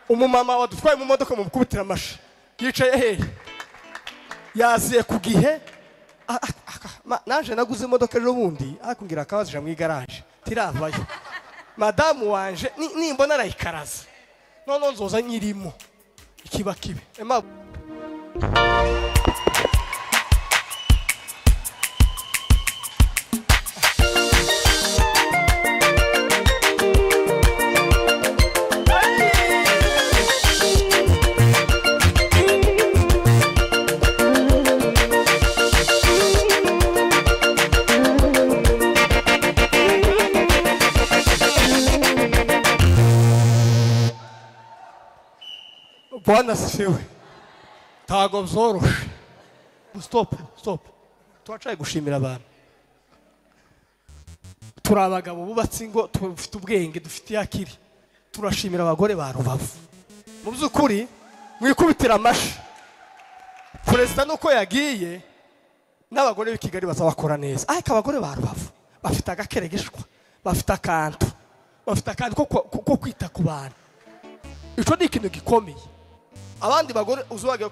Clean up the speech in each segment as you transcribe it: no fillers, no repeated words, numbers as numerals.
umumama wadutwaye mu modoka mu kubitira amashi yicaye hehe yaziye ku gihe naje naguze imodoka ejo bundi akumbwira akabazija mu igaraje tiravayo madamu wanje nimbona arayikaraza none nzoza nyirimo ikiba kibe Bwana sifiwe. Tago byoroshe. Stop. Twacaye gushimira abantu. Turi abagabo bubatse ingo, dufite ubwenge, dufite yakiri. Turashimira abagore ba Rubavu. Mu byukuri mwikubitira amashi. Perezida nuko yagiye n'abagore b'Kigali bazabakora neza. Ariko abagore ba Rubavu bafite agakeregeshwa, bafite akantu ko kwita ku bantu. Ico ni ikintu gikomeye. Abandi bagore uzubage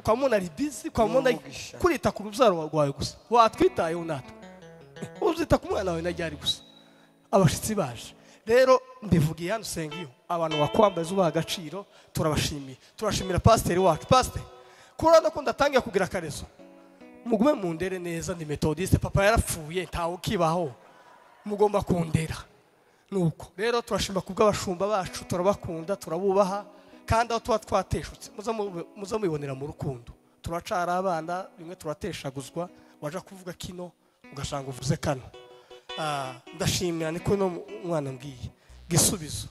kwa muna ribizi kwa muna kurita ku rubyaro rwawe gusa watwitaye unatwe uzita ku mwana wawe najyari gusa abashitsi baje rero mbivugiye hano sengiyo abantu bakwambaza ubaha agaciro turashimira pasiteri wacu pasiteri kurana ko ndatangiye kugira akarezo mugume mu ndere neza ni metodiste papa yarapfuye ntawe ukibaho mugomba kundera nuko rero turashimira kubw'abashumba bacu turabakunda turabubaha kandi aho twateshutse muza mubibonera mu rukundo turacara abana bimwe turateshaguzwa waje kuvuga kino ugashanga uvuze kano ndashimira niko no mwana mbwiye gisubizo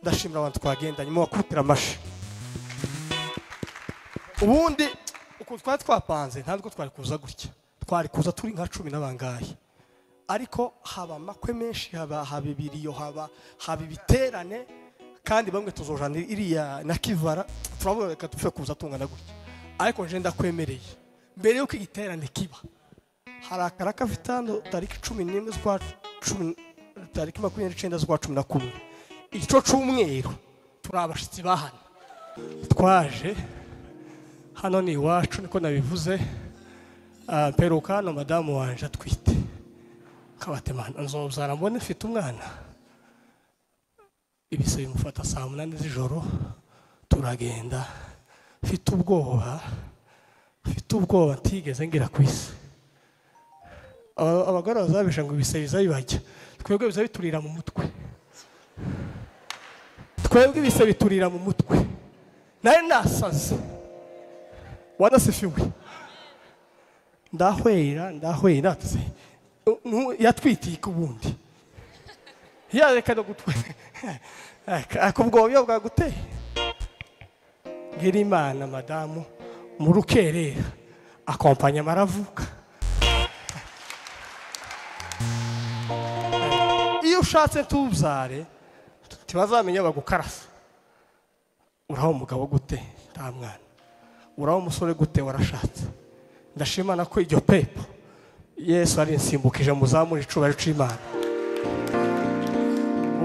ndashimira abantu twagendanye mu bakutira amashi ubundi uko twapanze ntabwo twari kuza gutya twari kuza turi nka 10 n'abangaye ariko haba amakwe menshi haba ibiriyo haba ibiterane kandi bamwe tuzojana iriya na Kivara turavuga reka tupfe kuza tungana gutya ariko nje ndakwemereye mbere yuko igiterane kiba harakara kafitano tariki 11 z'ukwa 10 tariki 29 z'ukwa 11 ico cyumweru turabashitsi bahana twaje hano ni iwacu niko nabivuze peruka no madamu wanje atwite kabatemana nzobzara mbone mfite umwana ibise bimufata saa 8 z'ijoro turagenda mfite ubwoba ntigeze ngira kwisi abagore bazabisha ngo ibise bizabibajya twebwe biza biturira mu mutwe nari nasaze wanasifiwe ndahwera natse yatwitiye kubundi yareka no gutwe akubwoyo bwa gute ngira Imana madamu mu rukerera akompanya maravuka iyo ushatse tubyare tibazamenya bagukarasa uraho umugabo gute nta mwana uraho umusore gute warashatse ndashimana ko iryo pepo Yesu ari insimbukije muzamuri icubaro c'Imana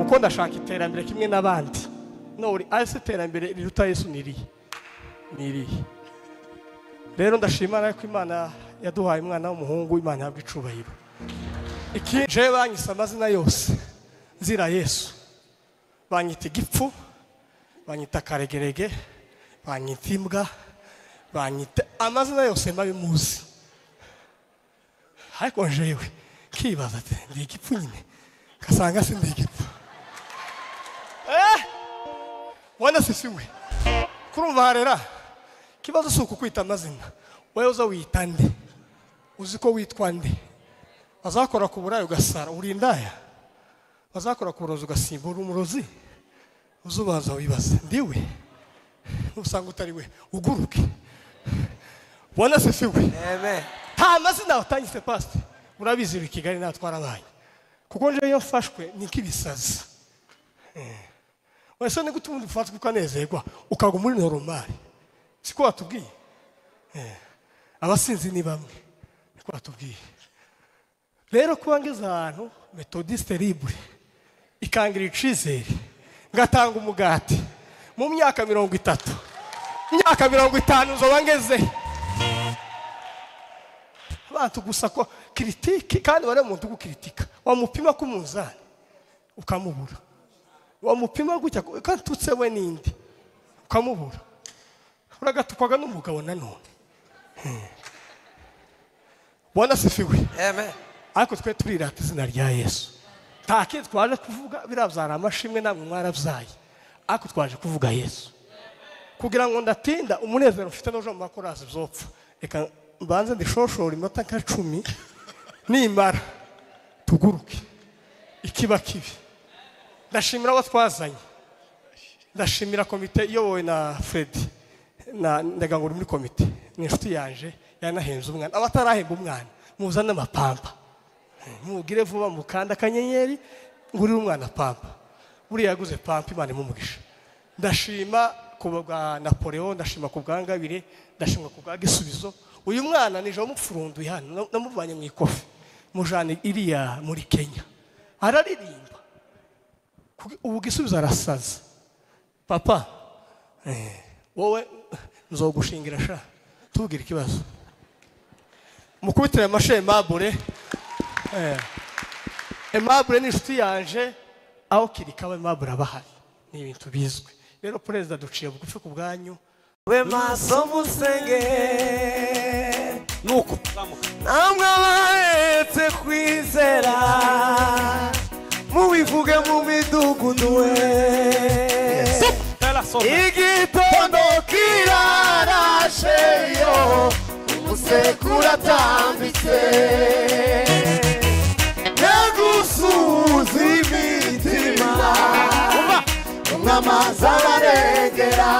uko ndashaka iterambere kimwe n'abandi nori ase iterambere riruta Yesu niriye rero ndashimana ko Imana yaduhaye umwana w'umuhungu Imana yabwe icubahiro iki je banyisa amazina yose nzira Yesu banyita igipfu banyita karegerege banyita imbwa banyita amazina yose mabimuzi ariko jewe kibaza ati ndi igipfu nyine kasanga sindi igipfu wana sisiwe kurumva harera kibazo suko kwita amazina wewe uza wita nde uziko witwa nde bazakora ku burayi ugasara urindaya bazakora ku burozi ugasimbura umurozi uzubaza wibaza ndiwe usanga utari we uguruke wana sisiwe amen nta mazina utangise pastor urabizi uri Kigali natwarabaye kuko nje yo fashwe nikibisazi wese ni gutundi ufatwa ukanezerwa ukaga muri normal siko watubwiye abasinzi ni bamwe niko watubwiye rero kubangeza ahantu metodiste libre ikangira icizere ngatanga umugati mu myaka 30 imyaka 50 uzoba ngeze abantu gusa ko critique kandi bare umuntu gukritika wamupima ku munzani ukamubura wamupima gutya kantutse we nindi ukamubura uragatukwaga n'umugabo nanone Bwana sifiwe Amen. ariko twe turirata izina rya Yesu take twaje kuvuga biravyara amashimwe namwe mwaravyaye ariko twaje kuvuga Yesu kugira ngo ndatinda umunezero ufite no mu makorazi zopfa reka mbanze ndishoshora imota nka 10 nimara tuguruke ikiba kibi ndashimira abo twazanye ndashimira komite iyobowe na Fred na ndaga ngo muri komite ni inshuti yanje yanahenze umwana abatarahemba umwana muzana amapampa mugire vuba mukanda kanyenyeri ngurira umwana pampa buri yaguze pampa imana mumugisha ndashima kubwa Napoleon ndashima kubwangabire ndashimwa kubwa gisubizo uyu mwana nije umupfurundu hano namuvanye mu ikofi mujane iriya muri Kenya araririmba ubu gisubizo arasaza papa wowe nzogushingira sha tugira ikibazo mukubitira amashe Aimable ni inshuti yanje aho kirikawe Aimable abahari ni ibintu bizwe rero perezida duciye bugufi ku bwanyu we maso musenge nuko namwe bahetse kwizera mubivuge mu midugudu we igitondo kirarasheyo umusekura tambitse negusuza imitima umwamaza barengera